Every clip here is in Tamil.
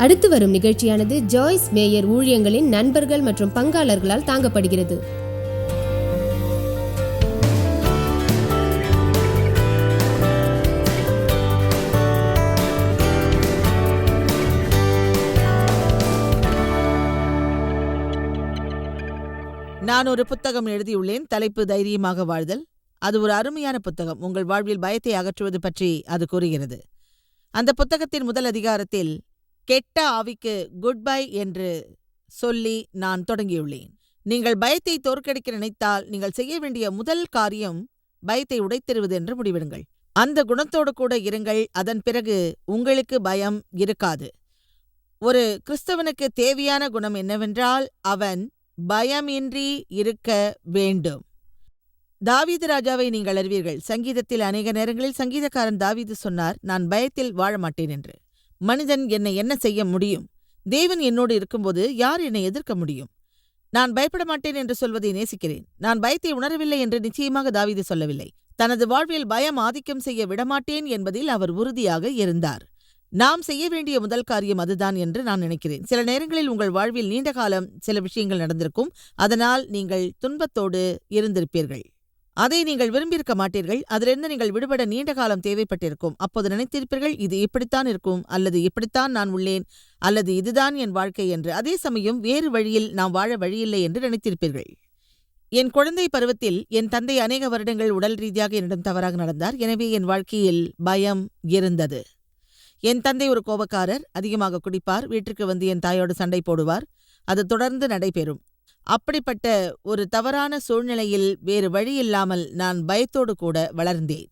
அடுத்து வரும் நிகழ்ச்சியானது ஜாய்ஸ் மேயர் ஊழியங்களின் நண்பர்கள் மற்றும் பங்காளர்களால் தாங்கப்படுகிறது. நான் ஒரு புத்தகம் எழுதியுள்ளேன். தலைப்பு தைரியமாக வாழ்தல். அது ஒரு அருமையான புத்தகம். உங்கள் வாழ்வில் பயத்தை அகற்றுவது பற்றி அது கூறுகிறது. அந்த புத்தகத்தின் முதல் அதிகாரத்தில் கெட்ட ஆவிக்கு குட் பை என்று சொல்லி நான் தொடங்கியுள்ளேன். நீங்கள் பயத்தை தோற்கடிக்க நினைத்தால் நீங்கள் செய்ய வேண்டிய முதல் காரியம் பயத்தை உடைத்தெறிவது என்று முடிவிடுங்கள். அந்த குணத்தோடு கூட இருங்கள். அதன் பிறகு உங்களுக்கு பயம் இருக்காது. ஒரு கிறிஸ்தவனுக்கு தேவையான குணம் என்னவென்றால் அவன் பயமின்றி இருக்க வேண்டும். தாவீது ராஜாவை நீங்கள் அறிவீர்கள். சங்கீதத்தில் அநேக நேரங்களில் சங்கீதக்காரன் தாவீது சொன்னார், நான் பயத்தில் வாழ மாட்டேன் என்று. மனிதன் என்னை என்ன செய்ய முடியும்? தேவன் என்னோடு இருக்கும்போது யார் என்னை எதிர்க்க முடியும்? நான் பயப்பட மாட்டேன் என்று சொல்வதை நேசிக்கிறேன். நான் பயத்தை உணரவில்லை என்று நிச்சயமாக தாவீது சொல்லவில்லை. தனது வாழ்வில் பயம் ஆதிக்கம் செய்ய விடமாட்டேன் என்பதில் அவர் உறுதியாக இருந்தார். நாம் செய்ய வேண்டிய முதல் காரியம் அதுதான் என்று நான் நினைக்கிறேன். சில நேரங்களில் உங்கள் வாழ்வில் நீண்ட காலம் சில விஷயங்கள் நடந்திருக்கும். அதனால் நீங்கள் துன்பத்தோடு இருந்திருப்பீர்கள். அதை நீங்கள் விரும்பியிருக்க மாட்டீர்கள். அதிலிருந்து நீங்கள் விடுபட நீண்ட காலம் தேவைப்பட்டிருக்கும். அப்போது நினைத்திருப்பீர்கள், இது இப்படித்தான் இருக்கும், அல்லது இப்படித்தான் நான் உள்ளேன், அல்லது இதுதான் என் வாழ்க்கை என்று. அதே சமயம் வேறு வழியில் நாம் வாழ வழியில்லை என்று நினைத்திருப்பீர்கள். என் குழந்தை பருவத்தில் என் தந்தை அநேக வருடங்கள் உடல் ரீதியாக என்னிடம் தவறாக நடந்தார். எனவே என் வாழ்க்கையில் பயம் இருந்தது. என் தந்தை ஒரு கோபக்காரர், அதிகமாக குடிப்பார், வீட்டிற்கு வந்து என் தாயோடு சண்டை போடுவார். அது தொடர்ந்து நடைபெறும். அப்படிப்பட்ட ஒரு தவறான சூழ்நிலையில் வேறு வழியில்லாமல் நான் பயத்தோடு கூட வளர்ந்தேன்.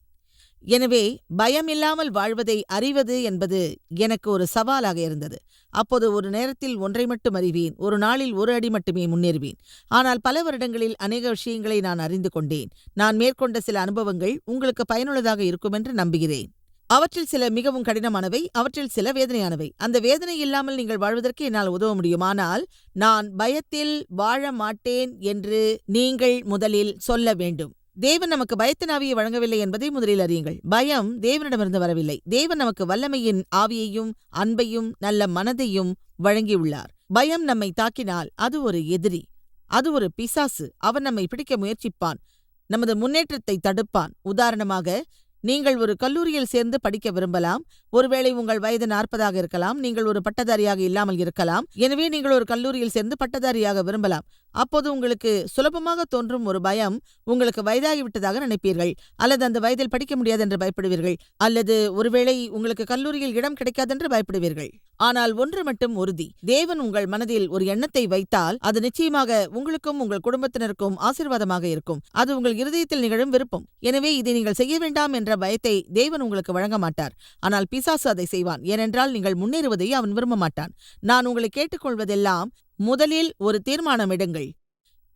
எனவே பயமில்லாமல் வாழ்வதை அறிவது என்பது எனக்கு ஒரு சவாலாக இருந்தது. அப்போது ஒரு நேரத்தில் ஒன்றை மட்டும் அறிவேன், ஒரு நாளில் ஒரு அடி மட்டுமே முன்னேறுவேன். ஆனால் பல வருடங்களில் அநேக விஷயங்களை நான் அறிந்து கொண்டேன். நான் மேற்கொண்ட சில அனுபவங்கள் உங்களுக்கு பயனுள்ளதாக இருக்குமென்று நம்புகிறேன். அவற்றில் சில மிகவும் கடினமானவை, அவற்றில் சில வேதனையானவை. அந்த வேதனை இல்லாமல் நீங்கள் வாழ்வதற்கு என்னால் உதவ முடியும். ஆனால் நான் பயத்தில் வாழ மாட்டேன் என்று நீங்கள் முதலில் சொல்ல வேண்டும். தேவன் நமக்கு பயத்தின் ஆவியை வழங்கவில்லை என்பதை முதலில் அறியுங்கள். பயம் தேவனிடமிருந்து வரவில்லை. தேவன் நமக்கு வல்லமையின் ஆவியையும் அன்பையும் நல்ல மனதையும் வழங்கியுள்ளார். பயம் நம்மை தாக்கினால் அது ஒரு எதிரி, அது ஒரு பிசாசு. அவன் நம்மை பிடிக்க முயற்சிப்பான், நமது முன்னேற்றத்தை தடுப்பான். உதாரணமாக, நீங்கள் ஒரு கல்லூரியில் சேர்ந்து படிக்க விரும்பலாம். ஒருவேளை உங்கள் வயது 40 இருக்கலாம். நீங்கள் ஒரு பட்டதாரியாக இல்லாமல் இருக்கலாம். எனவே நீங்கள் ஒரு கல்லூரியில் சேர்ந்து பட்டதாரியாக விரும்பலாம். அப்போது உங்களுக்கு சுலபமாக தோன்றும் ஒரு பயம், உங்களுக்கு வயதாகிவிட்டதாக நினைப்பீர்கள், அல்லது அந்த வயதில் படிக்க முடியாதென்று பயப்படுவீர்கள், அல்லது ஒருவேளை உங்களுக்கு கல்லூரியில் இடம் கிடைக்காதென்று பயப்படுவீர்கள். ஆனால் ஒன்று மட்டும் உறுதி, தேவன் உங்கள் மனதில் ஒரு எண்ணத்தை வைத்தால் அது நிச்சயமாக உங்களுக்கும் உங்கள் குடும்பத்தினருக்கும் ஆசீர்வாதமாக இருக்கும். அது உங்கள் இருதயத்தில் நிகழும் விருப்பம். எனவே இதை நீங்கள் செய்ய வேண்டாம் என்ற பயத்தை தேவன் உங்களுக்கு வழங்க மாட்டார். ஆனால் பிசாசு அதை செய்வான். ஏனென்றால் நீங்கள் முன்னேறுவதை அவன் விரும்ப மாட்டான். நான் உங்களை கேட்டுக்கொள்வதெல்லாம், முதலில் ஒரு தீர்மானம் எடுங்கள்,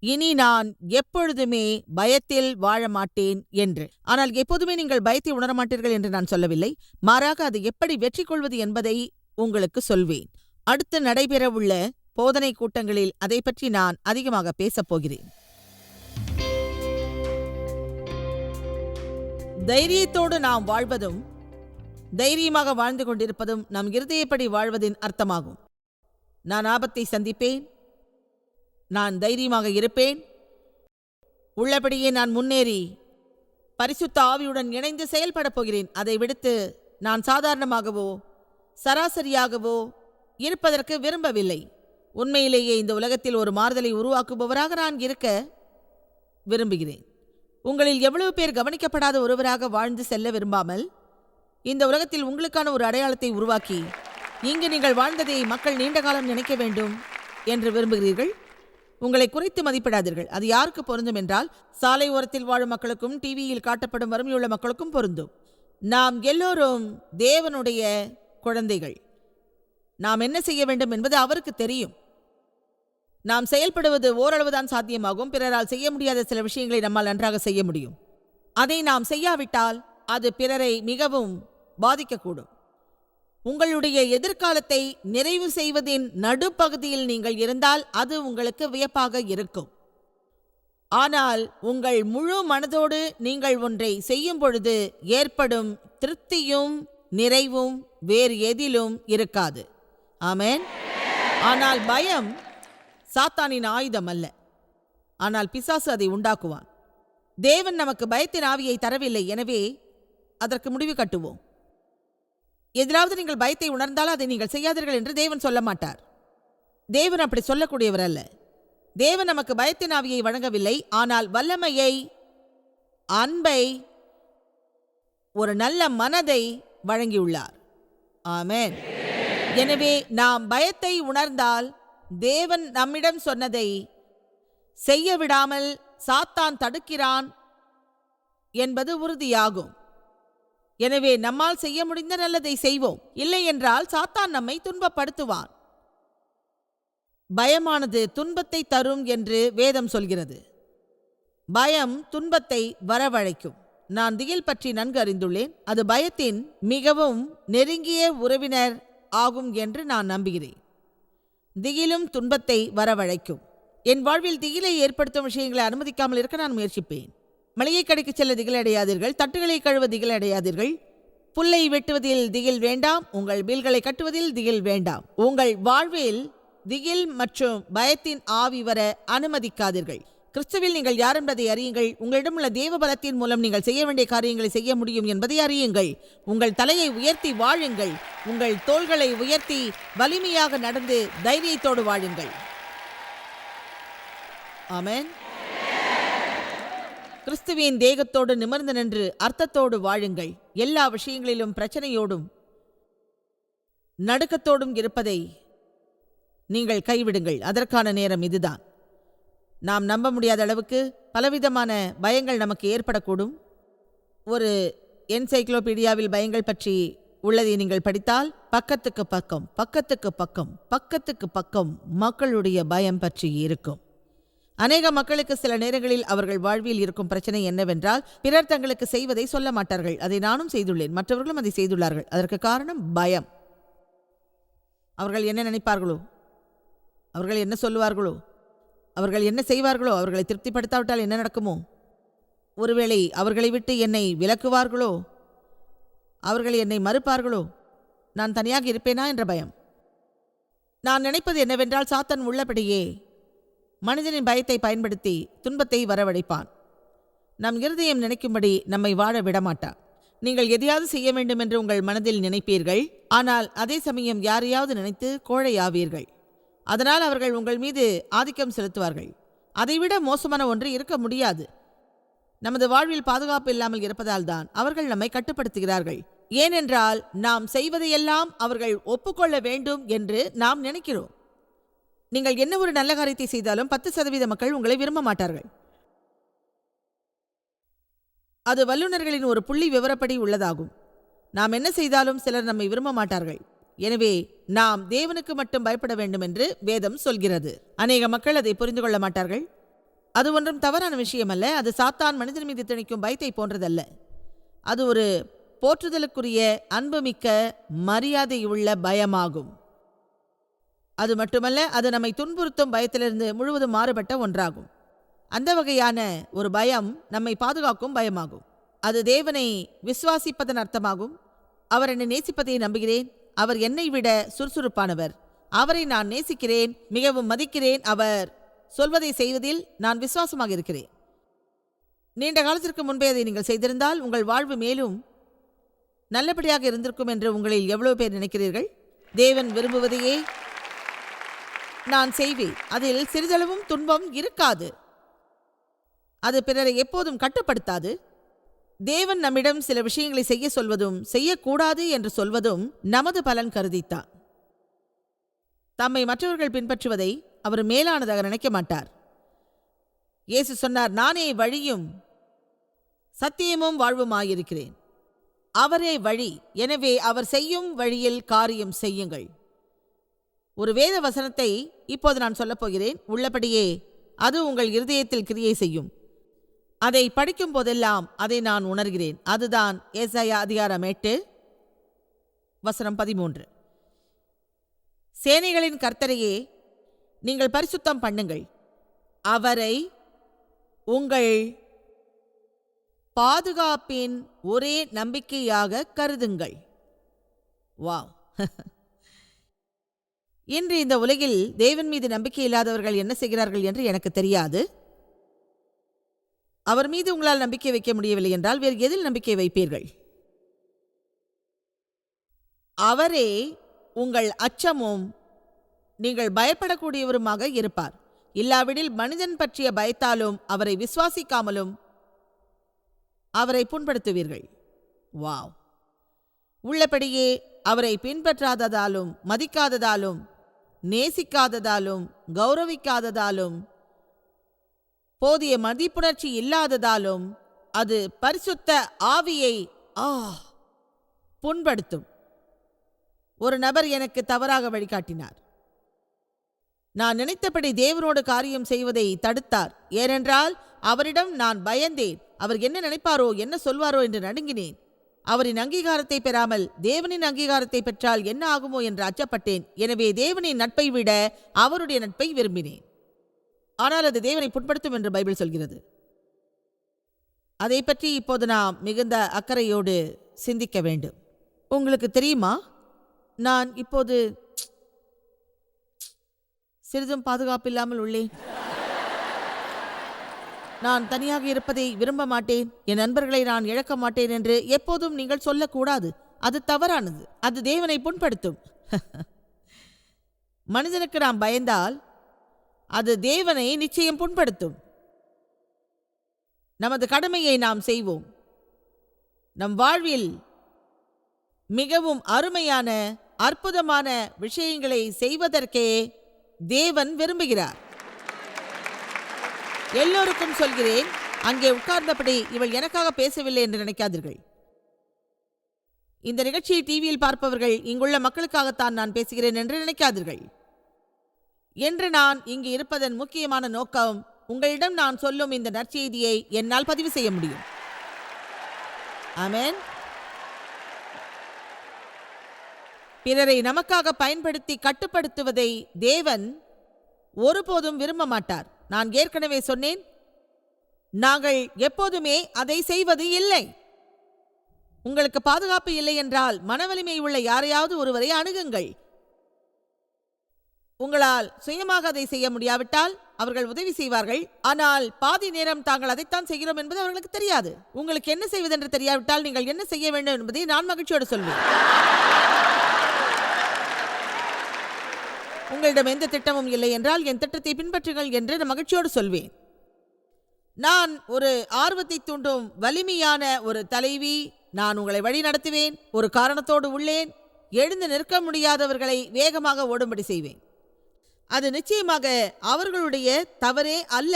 இனி நான் எப்பொழுதுமே பயத்தில் வாழ மாட்டேன் என்று. ஆனால் எப்போதுமே நீங்கள் பயத்தை உணரமாட்டீர்கள் என்று நான் சொல்லவில்லை. மாறாக அதை எப்படி வெற்றி கொள்வது என்பதை உங்களுக்கு சொல்வேன். அடுத்து நடைபெறவுள்ள போதனை கூட்டங்களில் அதை பற்றி நான் அதிகமாக பேசப் போகிறேன். தைரியத்தோடு நாம் வாழ்வதும் தைரியமாக வாழ்ந்து கொண்டிருப்பதும் நம் இருதயப்படி வாழ்வதின் அர்த்தமாகும். நான் ஆபத்தை சந்திப்பேன், நான் தைரியமாக இருப்பேன், உள்ளபடியே நான் முன்னேறி பரிசுத்த ஆவியுடன் இணைந்து செயல்படப் போகிறேன். அதை விடுத்து நான் சாதாரணமாகவோ சராசரியாகவோ இருப்பதற்கு விரும்பவில்லை. உண்மையிலேயே இந்த உலகத்தில் ஒரு மாறுதலை உருவாக்குபவராக நான் இருக்க விரும்புகிறேன். உங்களில் எவ்வளவு பேர் கவனிக்கப்படாத ஒருவராக வாழ்ந்து செல்ல விரும்பாமல் இந்த உலகத்தில் உங்களுக்கான ஒரு அடையாளத்தை உருவாக்கி இங்கு நீங்கள் வாழ்ந்ததை மக்கள் நீண்ட காலம் நினைக்க வேண்டும் என்று விரும்புகிறீர்கள்? உங்களை குறைத்து மதிப்பிடாதீர்கள். அது யாருக்கு பொருந்தும் என்றால், சாலை ஓரத்தில் வாழும் மக்களுக்கும் டிவியில் காட்டப்படும் வறுமையுள்ள மக்களுக்கும் பொருந்தும். நாம் எல்லோரும் தேவனுடைய குழந்தைகள். நாம் என்ன செய்ய வேண்டும் என்பது அவருக்கு தெரியும். நாம் செயல்படுவது ஓரளவுதான் சாத்தியமாகும். பிறரால் செய்ய முடியாத சில விஷயங்களை நம்மால் நன்றாக செய்ய முடியும். அதை நாம் செய்யாவிட்டால் அது பிறரை மிகவும் பாதிக்கக்கூடும். உங்களுடைய எதிர்காலத்தை நிறைவு செய்வதின் நடுப்பகுதியில் நீங்கள் இருந்தால் அது உங்களுக்கு வியப்பாக இருக்கும். ஆனால் உங்கள் முழு மனதோடு நீங்கள் ஒன்றை செய்யும் பொழுது ஏற்படும் திருப்தியும் நிறைவும் வேறு எதிலும் இருக்காது. ஆமென். ஆனால் பயம் சாத்தானின் ஆயுதம் அல்ல. ஆனால் பிசாசு அதை உண்டாக்குவான். தேவன் நமக்கு பயத்தின் ஆவியை தரவில்லை. எனவே அதற்கு முடிவு கட்டுவோம். எதிலாவது நீங்கள் பயத்தை உணர்ந்தால் அதை நீங்கள் செய்யாதீர்கள் என்று தேவன் சொல்ல மாட்டார். தேவன் அப்படி சொல்லக்கூடியவர் அல்ல. தேவன் நமக்கு பயத்தின் ஆவியை வழங்கவில்லை, ஆனால் வல்லமையை, அன்பை, ஒரு நல்ல மனதை வழங்கியுள்ளார். ஆமென். எனவே நாம் பயத்தை உணர்ந்தால் தேவன் நம்மிடம் சொன்னதை செய்ய விடாமல் சாத்தான் தடுக்கிறான் என்பது உறுதியாகும். எனவே நம்மால் செய்ய முடிந்த நல்லதை செய்வோம். இல்லை என்றால் சாத்தான் நம்மை துன்பப்படுத்துவான். பயமானது துன்பத்தை தரும் என்று வேதம் சொல்கிறது. பயம் துன்பத்தை வரவழைக்கும். நான் திகில் பற்றி நன்கு அறிந்துள்ளேன். அது பயத்தின் மிகவும் நெருங்கிய உறவினர் ஆகும் என்று நான் நம்புகிறேன். திகிலும் துன்பத்தை வரவழைக்கும். என் வாழ்வில் திகிலை ஏற்படுத்தும் விஷயங்களை அனுமதிக்காமல் இருக்க நான் முயற்சிப்பேன். மளிகை கடைக்கு செல்ல திகில் அடையாதீர்கள். தட்டுகளை கழுவ திகில் அடையாதீர்கள். புல்லை வெட்டுவதில் திகில் வேண்டாம். உங்கள் பில்களை கட்டுவதில் திகில் வேண்டாம். உங்கள் வாழ்வில் திகில் மற்றும் பயத்தின் ஆவி வர அனுமதிக்காதீர்கள். கிறிஸ்துவில் நீங்கள் யார் என்பதை அறியுங்கள். உங்களிடமுள்ள தேவ பலத்தின் மூலம் நீங்கள் செய்ய வேண்டிய காரியங்களை செய்ய முடியும் என்பதை அறியுங்கள். உங்கள் தலையை உயர்த்தி வாழுங்கள். உங்கள் தோள்களை உயர்த்தி வலிமையாக நடந்து தைரியத்தோடு வாழுங்கள். ஆமென். கிறிஸ்துவின் தேகத்தோடு நிமிர்ந்து நின்று அர்த்தத்தோடு வாழுங்கள். எல்லா விஷயங்களிலும் பிரச்சனையோடும் நடுக்கத்தோடும் இருப்பதை நீங்கள் கைவிடுங்கள். அதற்கான நேரம் இதுதான். நாம் நம்ப முடியாத அளவுக்கு பலவிதமான பயங்கள் நமக்கு ஏற்படக்கூடும். ஒரு என்சைக்ளோபீடியாவில் பயங்கள் பற்றி உள்ளதை நீங்கள் படித்தால் பக்கத்துக்கு பக்கம் பக்கத்துக்கு பக்கம் பக்கத்துக்கு பக்கம் மக்களுடைய பயம் பற்றி இருக்கும். அநேக மக்களுக்கு சில நேரங்களில் அவர்கள் வாழ்வில் இருக்கும் பிரச்சனை என்னவென்றால், பிறர் தங்களுக்கு செய்வதை சொல்ல மாட்டார்கள். அதை நானும் செய்துள்ளேன், மற்றவர்களும் அதை செய்துள்ளார்கள். அதற்கு காரணம் பயம். அவர்கள் என்ன நினைப்பார்களோ, அவர்கள் என்ன சொல்லுவார்களோ, அவர்கள் என்ன செய்வார்களோ, அவர்களை திருப்திப்படுத்தாவிட்டால் என்ன நடக்குமோ, ஒருவேளை அவர்களை விட்டு என்னை விலக்குவார்களோ, அவர்கள் என்னை மறுப்பார்களோ, நான் தனியாக இருப்பேனா என்ற பயம். நான் நினைப்பது என்னவென்றால், சாத்தான் உள்ளபடியே மனிதனின் பயத்தை பயன்படுத்தி துன்பத்தை வரவழைப்பான். நம் இருதயம் நினைக்கும்படி நம்மை வாழ விடமாட்டான். நீங்கள் எதையாவது செய்ய வேண்டும் என்று உங்கள் மனதில் நினைப்பீர்கள், ஆனால் அதே சமயம் யாரையாவது நினைத்து கோழையாவீர்கள். அதனால் அவர்கள் உங்கள் மீது ஆதிக்கம் செலுத்துவார்கள். அதைவிட மோசமான ஒன்று இருக்க முடியாது. நமது வாழ்வில் பாதுகாப்பு இல்லாமல் இருப்பதால் தான் அவர்கள் நம்மை கட்டுப்படுத்துகிறார்கள். ஏனென்றால் நாம் செய்வதையெல்லாம் அவர்கள் ஒப்புக்கொள்ள வேண்டும் என்று நாம் நினைக்கிறோம். நீங்கள் என்ன ஒரு நல்ல காரியத்தை செய்தாலும் 10% மக்கள் உங்களை விரும்ப மாட்டார்கள். அது வல்லுநர்களின் ஒரு புள்ளி விவரப்படி உள்ளதாகும். நாம் என்ன செய்தாலும் சிலர் நம்மை விரும்ப மாட்டார்கள். எனவே நாம் தேவனுக்கு மட்டும் பயப்பட வேண்டும் என்று வேதம் சொல்கிறது. அநேக மக்கள் அதை புரிந்து கொள்ள மாட்டார்கள். அது ஒன்றும் தவறான விஷயம் அல்ல. அது சாத்தான் மனிதன் மீது திணிக்கும் பயத்தை போன்றதல்ல. அது ஒரு போற்றுதலுக்குரிய அன்புமிக்க மரியாதையுள்ள பயமாகும். அது மட்டுமல்ல, அது நம்மை துன்புறுத்தும் பயத்திலிருந்து முழுவதும் மாறுபட்ட ஒன்றாகும். அந்த வகையான ஒரு பயம் நம்மை பாதுகாக்கும் பயமாகும். அது தேவனை விசுவாசிப்பதன் அர்த்தமாகும். அவர் என்னை நேசிப்பதை நம்புகிறேன். அவர் என்னை விட சுறுசுறுப்பானவர். அவரை நான் நேசிக்கிறேன், மிகவும் மதிக்கிறேன். அவர் சொல்வதை செய்வதில் நான் விசுவாசமாக இருக்கிறேன். நீண்ட காலத்திற்கு முன்பே அதை நீங்கள் செய்திருந்தால் உங்கள் வாழ்வு மேலும் நல்லபடியாக இருந்திருக்கும் என்று உங்களில் எவ்வளவு பேர் நினைக்கிறீர்கள்? தேவன் விரும்புவதையே நான் செய்வேன். அதில் சிறிதளவும் துன்பம் இருக்காது. அது பிறரை எப்போதும் கட்டுப்படுத்தாது. தேவன் நம்மிடம் சில விஷயங்களை செய்ய சொல்வதும் செய்யக்கூடாது என்று சொல்வதும் நமது பலன் கருதித்தான். தம்மை மற்றவர்கள் பின்பற்றுவதை அவர் மேலானதாக நினைக்க மாட்டார். இயேசு சொன்னார், நானே வழியும் சத்தியமும் வாழ்வுமாயிருக்கிறேன். அவரே வழி. எனவே அவர் செய்யும் வழியில் காரியம் செய்யுங்கள். ஒரு வேத வசனத்தை இப்போது நான் சொல்லப் போகிறேன். உள்ளபடியே அது உங்கள் இருதயத்தில் கிரியை செய்யும். அதை படிக்கும் போதெல்லாம் அதை நான் உணர்கிறேன். அதுதான் ஏசாயா அதிகாரம் 8 வசனம் 13. சேனைகளின் கர்த்தரையே நீங்கள் பரிசுத்தம் பண்ணுங்கள், அவரை உங்கள் பாதுகாப்பின் ஒரே நம்பிக்கையாக கருதுங்கள். வாவ்! இன்று இந்த உலகில் தேவன் மீது நம்பிக்கை இல்லாதவர்கள் என்ன செய்கிறார்கள் என்று எனக்கு தெரியாது. அவர் மீது உங்களால் நம்பிக்கை வைக்க முடியவில்லை என்றால் வேறு எதில் நம்பிக்கை வைப்பீர்கள்? அவரே உங்கள் அச்சமும் நீங்கள் பயப்படக்கூடியவருமாக இருப்பார். இல்லாவிடில் மனிதன் பற்றிய பயத்தாலும் அவரை விசுவாசிக்காமலும் அவரை புண்படுத்துவீர்கள். வாவ்! உள்ளபடியே அவரை பின்பற்றாததாலும் மதிக்காததாலும் நேசிக்காததாலும் கௌரவிக்காததாலும் போதிய மதிப்புணர்ச்சி இல்லாததாலும் அது பரிசுத்த ஆவியை புண்படுத்தும். ஒரு நபர் எனக்கு தவறாக வழிகாட்டினார். நான் நினைத்தபடி தேவனோடு காரியம் செய்வதை தடுத்தார். ஏனென்றால் அவரிடம் நான் பயந்தேன். அவர் என்ன நினைப்பாரோ என்ன சொல்வாரோ என்று நடுங்கினேன். அவரின் அங்கீகாரத்தை பெறாமல் தேவனின் அங்கீகாரத்தை பெற்றால் என்ன ஆகுமோ என்று அச்சப்பட்டேன். எனவே தேவனின் நட்பை விட அவருடைய நட்பை விரும்பினேன். ஆனால் அது தேவனை புண்படுத்தும் என்று பைபிள் சொல்கிறது. அதை பற்றி இப்போது நாம் மிகுந்த அக்கறையோடு சிந்திக்க வேண்டும். உங்களுக்கு தெரியுமா, நான் இப்போது சிறிதும் பாதுகாப்பில்லாமல் உள்ளேன். நான் தனியாக இருப்பதை விரும்ப மாட்டேன். என் நண்பர்களை நான் இழக்க மாட்டேன் என்று எப்போதும் நீங்கள் சொல்லக்கூடாது. அது தவறானது. அது தேவனை புண்படுத்தும். மனிதனுக்கு நாம் பயந்தால் அது தேவனை நிச்சயம் புண்படுத்தும். நமது கடமையை நாம் செய்வோம். நம் வாழ்வில் மிகவும் அருமையான அற்புதமான விஷயங்களை செய்வதற்கே தேவன் விரும்புகிறார். எல்லோருக்கும் சொல்கிறேன், அங்கே உட்கார்ந்தபடி இவள் எனக்காக பேசவில்லை என்று நினைக்காதீர்கள். இந்த நிகழ்ச்சியை டிவியில் பார்ப்பவர்கள் இங்குள்ள மக்களுக்காகத்தான் நான் பேசுகிறேன் என்று நினைக்காதீர்கள். என்று நான் இங்கு இருப்பதன் முக்கியமான நோக்கம், உங்களிடம் நான் சொல்லும் இந்த நற்செய்தியை என்னால் பதிவு செய்ய முடியும். ஆமென். பிறரை நமக்காக பயன்படுத்தி கட்டுப்படுத்துவதை தேவன் ஒருபோதும் விரும்ப மாட்டார். நான் ஏற்கனவே சொன்னேன், நாங்கள் எப்போதுமே அதை செய்வது இல்லை. உங்களுக்கு பாதுகாப்பு இல்லை என்றால் மனவலிமை உள்ள யாரையாவது ஒருவரை அணுகுங்கள். உங்களால் சுயமாக அதை செய்ய முடியாவிட்டால் அவர்கள் உதவி செய்வார்கள். ஆனால் பாதி நேரம் தாங்கள் அதைத்தான் செய்கிறோம் என்பது அவர்களுக்கு தெரியாது. உங்களுக்கு என்ன செய்வதென்று தெரியாவிட்டால் நீங்கள் என்ன செய்ய வேண்டும் என்பதை நான் மகிழ்ச்சியோடு சொல்வேன். உங்களிடம் எந்த திட்டமும் இல்லை என்றால் என் திட்டத்தை பின்பற்றுங்கள் என்று நான் மகிழ்ச்சியோடு சொல்வேன். நான் ஒரு ஆர்வத்தை தூண்டும் வலிமையான ஒரு தலைவி. நான் உங்களை வழி நடத்துவேன். ஒரு காரணத்தோடு உள்ளேன். எழுந்து நிற்க முடியாதவர்களை வேகமாக ஓடும்படி செய்வேன். அது நிச்சயமாக அவர்களுடைய தவறே அல்ல.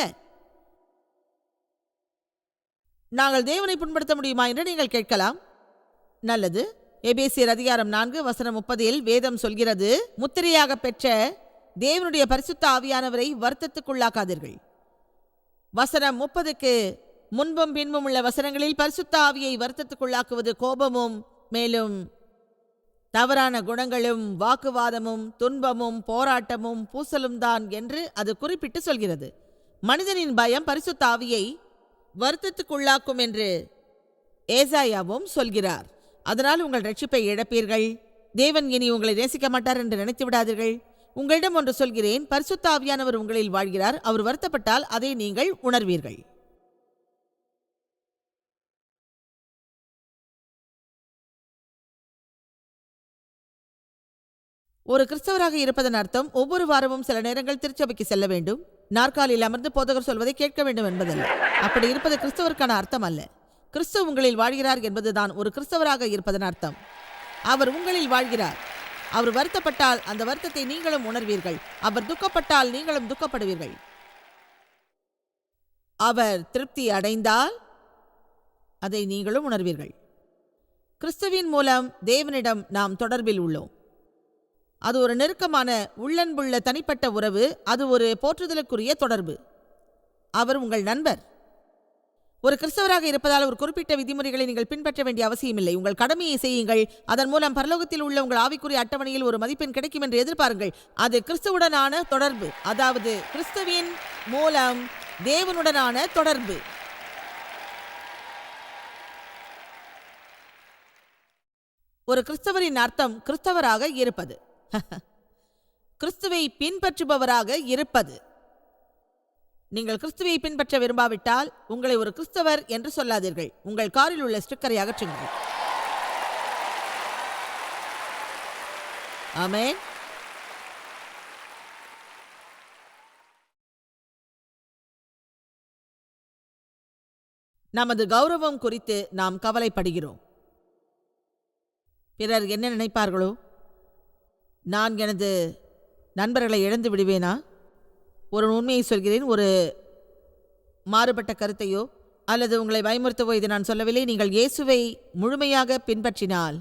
நாங்கள் தேவனை புண்படுத்த முடியுமா என்று நீங்கள் கேட்கலாம். நல்லது. எபேசியர் அதிகாரம் 4 வசனம் 30 வேதம் சொல்கிறது, முத்திரையாக பெற்ற தேவனுடைய பரிசுத்த ஆவியானவரை வருத்தத்துக்குள்ளாக்காதீர்கள். வசனம் 30க்கு முன்பும் பின்பும் உள்ள வசனங்களில் பரிசுத்த ஆவியை வருத்தத்துக்குள்ளாக்குவது கோபமும் மேலும் தவறான குணங்களும் வாக்குவாதமும் துன்பமும் போராட்டமும் பூசலும் தான் என்று அது குறிப்பிட்டு சொல்கிறது. மனிதனின் பயம் பரிசுத்த ஆவியை வருத்தத்துக்குள்ளாக்கும் என்று ஏசாயாவும் சொல்கிறார். அதனால் உங்கள் ரட்சிப்பை இழப்பீர்கள். தேவன் இனி உங்களை நேசிக்க மாட்டார் என்று நினைத்து விடாதீர்கள். உங்களிடம் ஒன்று சொல்கிறேன், பரிசுத்த ஆவியானவர் உங்களில் வாழ்கிறார். அவர் வருத்தப்பட்டால் அதை நீங்கள் உணர்வீர்கள். ஒரு கிறிஸ்தவராக இருப்பதன் அர்த்தம் ஒவ்வொரு வாரமும் சில நேரங்கள் திருச்சபைக்கு செல்ல வேண்டும், நாற்காலியில் அமர்ந்து போதகர் சொல்வதை கேட்க வேண்டும் என்பதல்ல. அப்படி இருப்பது கிறிஸ்தவருக்கான அர்த்தம் அல்ல. கிறிஸ்து உங்களில் வாழ்கிறார் என்பதுதான் ஒரு கிறிஸ்தவராக இருப்பதன் அர்த்தம். அவர் உங்களில் வாழ்கிறார். அவர் வருத்தப்பட்டால் அந்த வருத்தத்தை நீங்களும் உணர்வீர்கள். அவர் துக்கப்பட்டால் நீங்களும் துக்கப்படுவீர்கள். அவர் திருப்தி அடைந்தால் அதை நீங்களும் உணர்வீர்கள். கிறிஸ்துவின் மூலம் தேவனிடம் நாம் தொடர்பில் உள்ளோம். அது ஒரு நெருக்கமான உள்ளன்புள்ள தனிப்பட்ட உறவு. அது ஒரு போற்றுதலுக்குரிய தொடர்பு. அவர் உங்கள் நண்பர். ஒரு கிறிஸ்தவராக இருப்பதால் ஒரு குறிப்பிட்ட விதிமுறைகளை நீங்கள் பின்பற்ற வேண்டிய அவசியமில்லை. உங்கள் கடமையை செய்யுங்கள். அதன் மூலம் பரலோகத்தில் உள்ள உங்கள் ஆவிக்குரிய அட்டவணையில் ஒரு மதிப்பெண் கிடைக்கும் என்று எதிர்பாருங்கள். அது கிறிஸ்துவுடனான தொடர்பு, அதாவது கிறிஸ்துவின் மூலம் தேவனுடனான தொடர்பு. ஒரு கிறிஸ்தவரின் அர்த்தம் கிறிஸ்தவராக இருப்பது. கிறிஸ்துவை பின்பற்றுபவராக இருப்பது. நீங்கள் கிறிஸ்துவை பின்பற்ற விரும்பாவிட்டால் உங்களை ஒரு கிறிஸ்தவர் என்று சொல்லாதீர்கள். உங்கள் காரில் உள்ள ஸ்டிக்கரை அகற்றுங்கள். ஆமென். நமது கௌரவம் குறித்து நாம் கவலைப்படுகிறோம். பிறர் என்ன நினைப்பார்களோ? நான் எனது நண்பர்களை இழந்து விடுவேனா? ஒரு உண்மையை சொல்கிறேன். ஒரு மாறுபட்ட கருத்தையோ அல்லது உங்களை பயமுறுத்தவோ இது நான் சொல்லவில்லை. நீங்கள் இயேசுவை முழுமையாக பின்பற்றினால்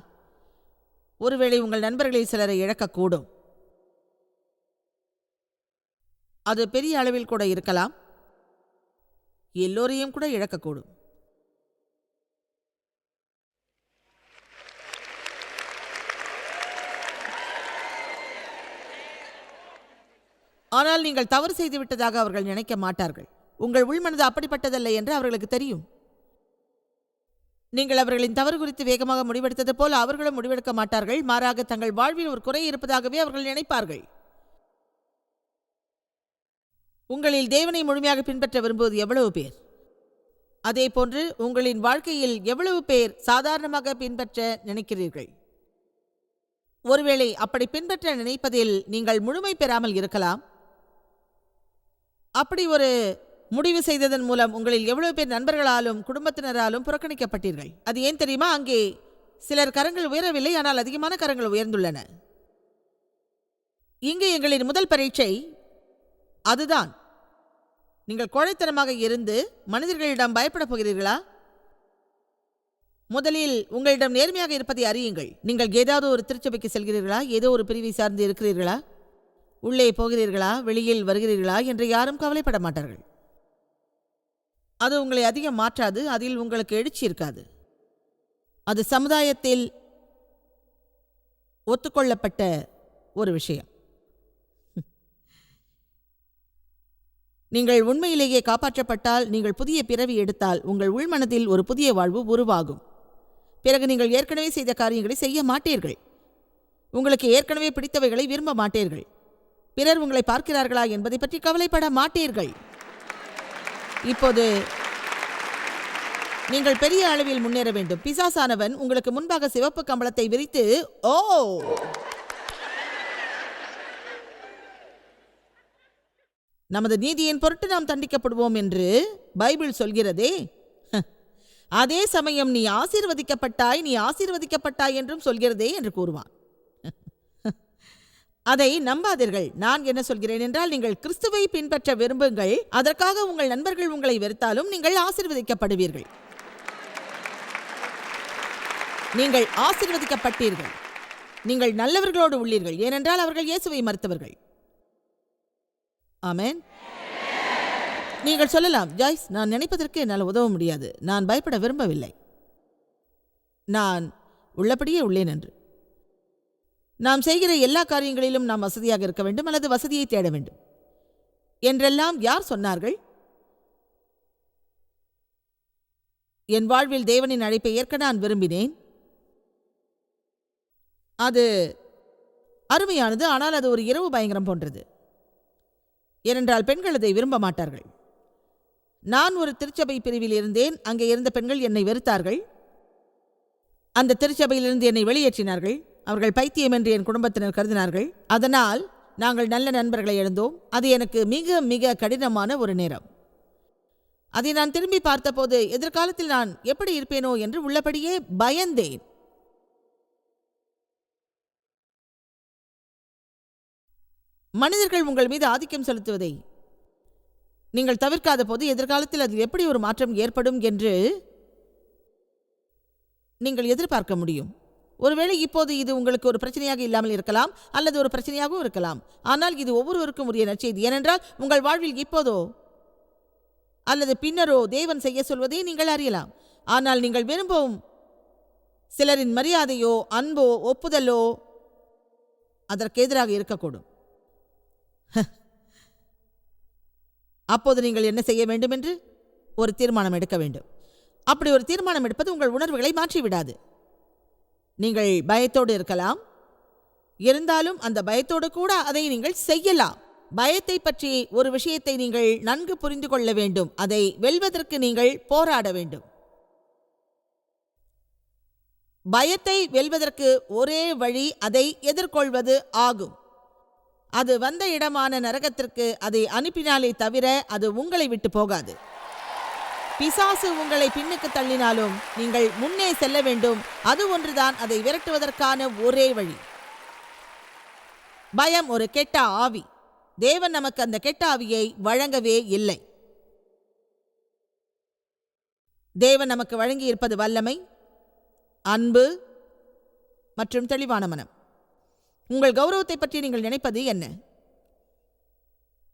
ஒருவேளை உங்கள் நண்பர்களில் சிலரை இழக்கக்கூடும். அது பெரிய அளவில் கூட இருக்கலாம். எல்லோரையும் கூட இழக்கக்கூடும். ஆனால் நீங்கள் தவறு செய்து விட்டதாக அவர்கள் நினைக்க மாட்டார்கள். உங்கள் உள்மனது அப்படிப்பட்டதல்ல என்று அவர்களுக்கு தெரியும். நீங்கள் அவர்களின் தவறு குறித்து வேகமாக முடிவெடுத்தது போல் அவர்களும் முடிவெடுக்க மாட்டார்கள். மாறாக தங்கள் வாழ்வில் ஒரு குறை இருப்பதாகவே அவர்கள் நினைப்பார்கள். உங்களில் தேவனை முழுமையாக பின்பற்ற விரும்புவது எவ்வளவு பேர்? அதே போன்று உங்களின் வாழ்க்கையில் எவ்வளவு பேர் சாதாரணமாக பின்பற்ற நினைக்கிறீர்கள்? ஒருவேளை அப்படி பின்பற்ற நினைப்பதில் நீங்கள் முழுமை பெறாமல் இருக்கலாம். அப்படி ஒரு முடிவு செய்ததன் மூலம் உங்களில் எவ்வளவு பேர் நண்பர்களாலும் குடும்பத்தினராலும் புறக்கணிக்கப்பட்டீர்கள்? அது ஏன் தெரியுமா? அங்கே சிலர் கரங்கள் உயரவில்லை, ஆனால் அதிகமான கரங்கள் உயர்ந்துள்ளன. இங்கே எங்களின் முதல் பரீட்சை அதுதான். நீங்கள் கோழைத்தனமாக இருந்து மனிதர்களிடம் பயப்படப் போகிறீர்களா? முதலில் உங்களிடம் நேர்மையாக இருப்பதை அறியுங்கள். நீங்கள் ஏதாவது ஒரு திருச்சபைக்கு செல்கிறீர்களா? ஏதோ ஒரு பிரிவை சார்ந்து இருக்கிறீர்களா? உள்ளே போகிறீர்களா? வெளியில் வருகிறீர்களா என்று யாரும் கவலைப்பட மாட்டார்கள். அது உங்களை அதிகம் மாற்றாது. அதில் உங்களுக்கு எழுச்சி இருக்காது. அது சமுதாயத்தில் ஒத்துக்கொள்ளப்பட்ட ஒரு விஷயம். நீங்கள் உண்மையிலேயே காப்பாற்றப்பட்டால், நீங்கள் புதிய பிறவி எடுத்தால், உங்கள் உள்மனதில் ஒரு புதிய வாழ்வு உருவாகும். பிறகு நீங்கள் ஏற்கனவே செய்த காரியங்களை செய்ய மாட்டீர்கள். உங்களுக்கு ஏற்கனவே பிடித்தவைகளை விரும்ப மாட்டீர்கள். பிறர் உங்களை பார்க்கிறார்களா என்பதை பற்றி கவலைப்பட மாட்டீர்கள். இப்போது நீங்கள் பெரிய அளவில் முன்னேற வேண்டும். பிசாசானவன் உங்களுக்கு முன்பாக சிவப்பு கம்பளத்தை விரித்து, ஓ நமது நீதியின் பொருட்டு நாம் தண்டிக்கப்படுவோம் என்று பைபிள் சொல்கிறதே, அதே சமயம் நீ ஆசீர்வதிக்கப்பட்டாய் என்றும் சொல்கிறதே என்று கூறுவான். அதை நம்பாதீர்கள். நான் என்ன சொல்கிறேன் என்றால், நீங்கள் கிறிஸ்துவை பின்பற்ற விரும்புங்கள். அதற்காக உங்கள் நண்பர்கள் உங்களை வெறுத்தாலும் நீங்கள் ஆசீர்வதிக்கப்படுவீர்கள். நீங்கள் ஆசீர்வதிக்கப்பட்டீர்கள். நீங்கள் நல்லவர்களோடு உள்ளீர்கள். ஏனென்றால் அவர்கள் இயேசுவை மறுத்தவர்கள். ஆமென். நீங்கள் சொல்லலாம், ஜாய்ஸ், நான் நினைப்பதற்கு என்னால் உதவ முடியாது. நான் பயப்பட விரும்பவில்லை. நான் உள்ளபடியே உள்ளேன் என்று. நாம் செய்கிற எல்லா காரியங்களிலும் நாம் வசதியாக இருக்க வேண்டும் அல்லது வசதியை தேட வேண்டும் என்றெல்லாம் யார் சொன்னார்கள்? என் வாழ்வில் தேவனின் அழைப்பை ஏற்க நான் விரும்பினேன். அது அருமையானது. ஆனால் அது ஒரு இரவு பயங்கரம் போன்றது. ஏனென்றால் பெண்கள் அதை விரும்ப மாட்டார்கள். நான் ஒரு திருச்சபை பிரிவில் இருந்தேன். அங்கே இருந்த பெண்கள் என்னை வெறுத்தார்கள். அந்த திருச்சபையிலிருந்து என்னை வெளியேற்றினார்கள். அவர்கள் பைத்தியம் என்று என் குடும்பத்தினர் கருதினார்கள். அதனால் நாங்கள் நல்ல நண்பர்களை இழந்தோம். அது எனக்கு மிக மிக கடினமான ஒரு நேரம். அதை நான் திரும்பி பார்த்தபோது எதிர்காலத்தில் நான் எப்படி இருப்பேனோ என்று உள்ளபடியே பயந்தேன். மனிதர்கள் உங்கள் மீது ஆதிக்கம் செலுத்துவதை நீங்கள் தவிர்க்காத போது எதிர்காலத்தில் அதில் எப்படி ஒரு மாற்றம் ஏற்படும் என்று நீங்கள் எதிர்பார்க்க முடியும். ஒருவேளை இப்போது இது உங்களுக்கு ஒரு பிரச்சனையாக இல்லாமல் இருக்கலாம், அல்லது ஒரு பிரச்சனையாகவும் இருக்கலாம். ஆனால் இது ஒவ்வொருவருக்கும் உரிய நற்செய்தி. ஏனென்றால் உங்கள் வாழ்வில் இப்போதோ அல்லது பின்னரோ தேவன் செய்ய சொல்வதை நீங்கள் அறியலாம். ஆனால் நீங்கள் விரும்பும் சிலரின் மரியாதையோ அன்போ ஒப்புதலோ அதற்கு எதிராக இருக்கக்கூடும். அப்போது நீங்கள் என்ன செய்ய வேண்டும் என்று ஒரு தீர்மானம் எடுக்க வேண்டும். அப்படி ஒரு தீர்மானம் எடுப்பது உங்கள் உணர்வுகளை மாற்றிவிடாது. நீங்கள் பயத்தோடு இருக்கலாம். இருந்தாலும் அந்த பயத்தோடு கூட அதை நீங்கள் செய்யலாம். பயத்தை பற்றி ஒரு விஷயத்தை நீங்கள் நன்கு புரிந்து கொள்ள வேண்டும். அதை வெல்வதற்கு நீங்கள் போராட வேண்டும். பயத்தை வெல்வதற்கு ஒரே வழி அதை எதிர்கொள்வது ஆகும். அது வந்த இடமான நரகத்திற்கு அதை அனுப்பினாலே தவிர அது உங்களை விட்டு போகாது. பிசாசு உங்களை பின்னுக்கு தள்ளினாலும் நீங்கள் முன்னே செல்ல வேண்டும். அது ஒன்றுதான் அதை விரட்டுவதற்கான ஒரே வழி. பயம் ஒரு கெட்ட ஆவி. தேவன் நமக்கு அந்த கெட்ட ஆவியை வழங்கவே இல்லை. தேவன் நமக்கு வழங்கியிருப்பது வல்லமை, அன்பு மற்றும் தெளிவான மனம். உங்கள் கௌரவத்தை பற்றி நீங்கள் நினைப்பது என்ன?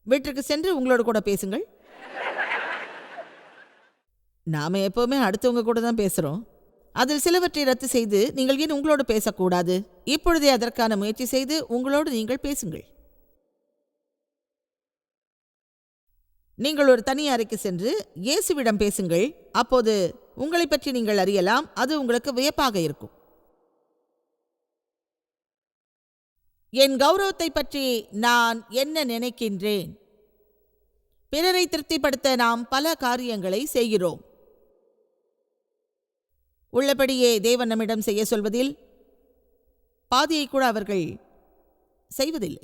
வீட்டிற்கு சென்று உங்களோடு கூட பேசுங்கள். நாம எப்பவுமே அடுத்தவங்க கூட தான் பேசுறோம். அதில் சிலவற்றை ரத்து செய்து நீங்கள் ஏன் உங்களோடு பேசக்கூடாது? இப்பொழுதே அதற்கான முயற்சி செய்து உங்களோடு நீங்கள் பேசுங்கள். நீங்கள் ஒரு தனி அறைக்கு சென்று இயேசுவிடம் பேசுங்கள். அப்போது உங்களை பற்றி நீங்கள் அறியலாம். அது உங்களுக்கு வியப்பாக இருக்கும். என் கௌரவத்தை பற்றி நான் என்ன நினைக்கின்றேன்? பிறரை திருப்திப்படுத்த நாம் பல காரியங்களை செய்கிறோம். உள்ளபடியே தேவன் நம்மிடம் செய்ய சொல்வதில் பாதியை கூட அவர்கள் செய்வதில்லை.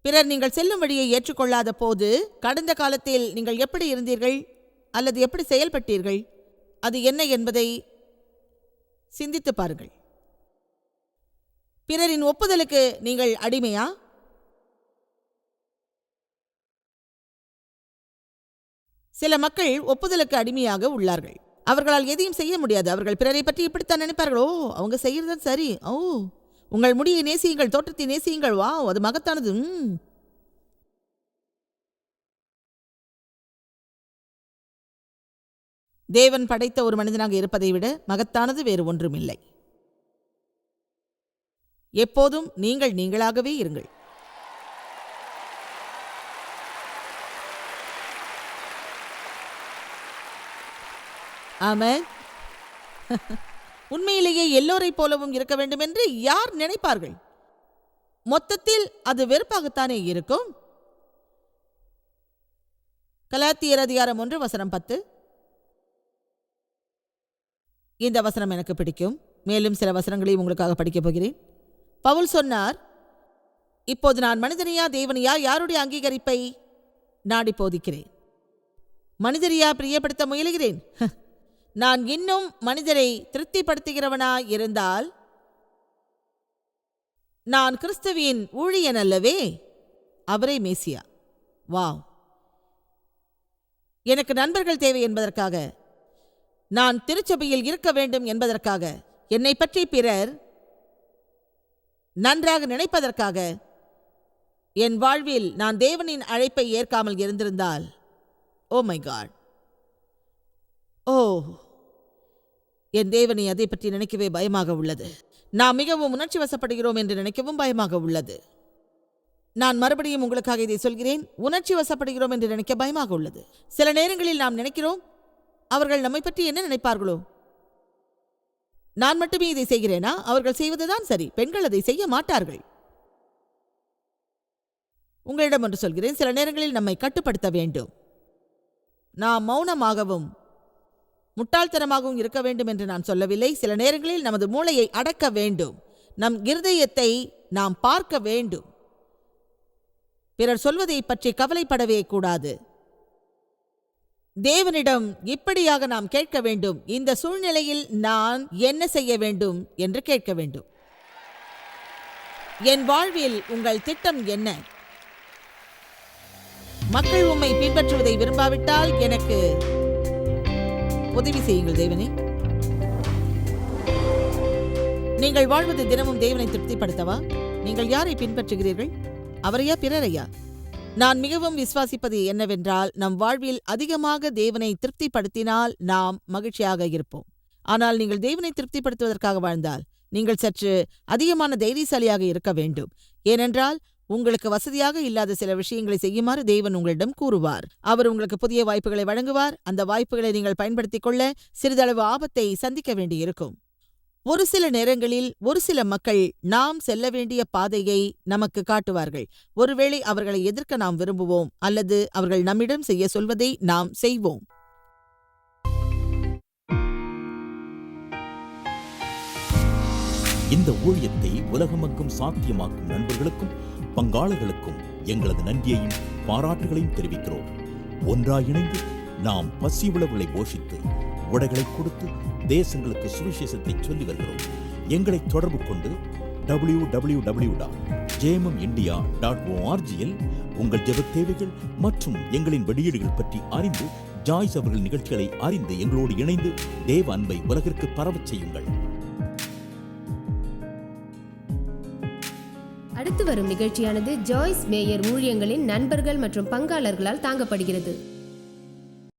பிறர் நீங்கள் செல்லும் வழியை ஏற்றுக்கொள்ளாத போது கடந்த காலத்தில் நீங்கள் எப்படி இருந்தீர்கள் அல்லது எப்படி செயல்பட்டீர்கள், அது என்ன என்பதை சிந்தித்து பாருங்கள். பிறரின் ஒப்புதலுக்கு நீங்கள் அடிமையா? சில மக்கள் ஒப்புதலுக்கு அடிமையாக உள்ளார்கள். அவர்களால் எதையும் செய்ய முடியாது. அவர்கள் பிறரை பற்றி இப்படித்தான் நினைப்பார்கள். ஓ, அவங்க செய்யறது சரி. ஓ, உங்கள் முடியை நேசியுங்கள், தோற்றத்தை நேசியுங்கள். வா, அது மகத்தானது. தேவன் படைத்த ஒரு மனிதனாக இருப்பதை விட மகத்தானது வேறு ஒன்றுமில்லை. எப்போதும் நீங்கள் நீங்களாகவே இருங்கள். ஆமென். உண்மையிலேயே எல்லோரை போலவும் இருக்க வேண்டும் என்று யார் நினைப்பார்கள்? மொத்தத்தில் அது வெறுப்பாகத்தானே இருக்கும். கலாத்தியர் அதிகாரம் 1:10. இந்த வசனம் எனக்கு பிடிக்கும். மேலும் சில வசனங்களையும் உங்களுக்காக படிக்கப் போகிறேன். பவுல் சொன்னார், இப்போது நான் மனிதனையா தேவனையா யாருடைய அங்கீகரிப்பை நாடி போதிக்கிறேன்? மனிதரையா பிரியப்படுத்த முயலுகிறேன்? நான் இன்னும் மனிதரை திருப்திப்படுத்துகிறவனா இருந்தால் நான் கிறிஸ்துவின் ஊழியன் அல்லவே? அவரே மேசியா. வாவ்! எனக்கு நண்பர்கள் தேவை என்பதற்காக, நான் திருச்சபையில் இருக்க வேண்டும் என்பதற்காக, என்னை பற்றி பிறர் நன்றாக நினைப்பதற்காக என் வாழ்வில் நான் தேவனின் அழைப்பை ஏற்காமல் இருந்திருந்தால், ஓ மை காட், ஓ, என் தேவனை அதை பற்றி நினைக்கவே பயமாக உள்ளது. நாம் மிகவும் உணர்ச்சி வசப்படுகிறோம் என்று நினைக்கவும் பயமாக உள்ளது. நான் மறுபடியும் உங்களுக்காக இதை சொல்கிறேன். உணர்ச்சி வசப்படுகிறோம் என்று நினைக்க பயமாக உள்ளது. சில நேரங்களில் நாம் நினைக்கிறோம், அவர்கள் நம்மை பற்றி என்ன நினைப்பார்களோ? நான் மட்டுமே இதை செய்கிறேனா? அவர்கள் செய்வதுதான் சரி. பெண்கள் அதை செய்ய மாட்டார்கள். உங்களிடம் ஒன்று சொல்கிறேன், சில நேரங்களில் நம்மை கட்டுப்படுத்த வேண்டும். நாம் மௌனமாகவும் முட்டாள்தனமாகவும் இருக்க வேண்டும் என்று நான் சொல்லவில்லை. சில நேரங்களில் நமது மூளையை அடக்க வேண்டும். நம் இருதயத்தை நாம் பார்க்க வேண்டும். பிறர் சொல்வதை பற்றி கவலைப்படவே கூடாது. தேவனிடம் இப்படியாக நாம் கேட்க வேண்டும், இந்த சூழ்நிலையில் நான் என்ன செய்ய வேண்டும் என்று கேட்க வேண்டும். என் வாழ்வில் உங்கள் திட்டம் என்ன? மக்கள் உம்மை பின்பற்றுவதை விரும்பாவிட்டால் எனக்கு உதவி செய்யுங்கள் தேவனே. நீங்கள் வாழ்வது தினமும் தேவனை திருப்திப்படுத்தவா? நீங்கள் யாரை பின்பற்றுகிறீர்கள்? அவரையா பிறரையா? நான் மிகவும் விசுவாசிப்பது என்னவென்றால், நம் வாழ்வில் அதிகமாக தேவனை திருப்திப்படுத்தினால் நாம் மகிழ்ச்சியாக இருப்போம். ஆனால் நீங்கள் தேவனை திருப்திப்படுத்துவதற்காக வாழ்ந்தால் நீங்கள் சற்று அதிகமான தைரியசாலியாக இருக்க வேண்டும். ஏனென்றால் உங்களுக்கு வசதியாக இல்லாத சில விஷயங்களை செய்யுமாறு தேவன் உங்களிடம் கூறுவார். அவர் உங்களுக்கு புதிய வாய்ப்புகளை வழங்குவார். அந்த வாய்ப்புகளை நீங்கள் பயன்படுத்திக் கொள்ள சிறிதளவு ஆபத்தை சந்திக்க வேண்டியிருக்கும். ஒரு சில நேரங்களில் ஒரு சில மக்கள் நாம் செல்ல வேண்டிய பாதையை நமக்கு காட்டுவார்கள். ஒருவேளை அவர்களை எதிர்க்க நாம் விரும்புவோம், அல்லது அவர்கள் நம்மிடம் செய்ய சொல்வதை நாம் செய்வோம். இந்த ஊழியத்தை உலகமெங்கும் சாத்தியமாக்கும் நண்பர்களுக்கும் பங்காளர்களுக்கும் எங்களது நன்றியையும் பாராட்டுகளையும் தெரிவிக்கிறோம். ஒன்றாய் இணைந்து நாம் பசி உழவுகளை போஷித்து உடைகளை கொடுத்து தேசங்களுக்கு சுவிசேஷத்தை சொல்லி வருகிறோம். எங்களை தொடர்பு கொண்டு www.jmumindia.org உங்கள் ஜெபத் தேவைகள் மற்றும் எங்களின் வெளியீடுகள் பற்றி அறிந்து ஜாய்ஸ் அவர்கள் நிகழ்ச்சிகளை அறிந்து எங்களோடு இணைந்து தேவ அன்பை உலகிற்கு பரவச் செய்யுங்கள். அடுத்து வரும் நிகழ்ச்சியானது ஜாய்ஸ் மேயர் ஊழியங்களின் நண்பர்கள் மற்றும் பங்காளர்களால் தாங்கப்படுகிறது.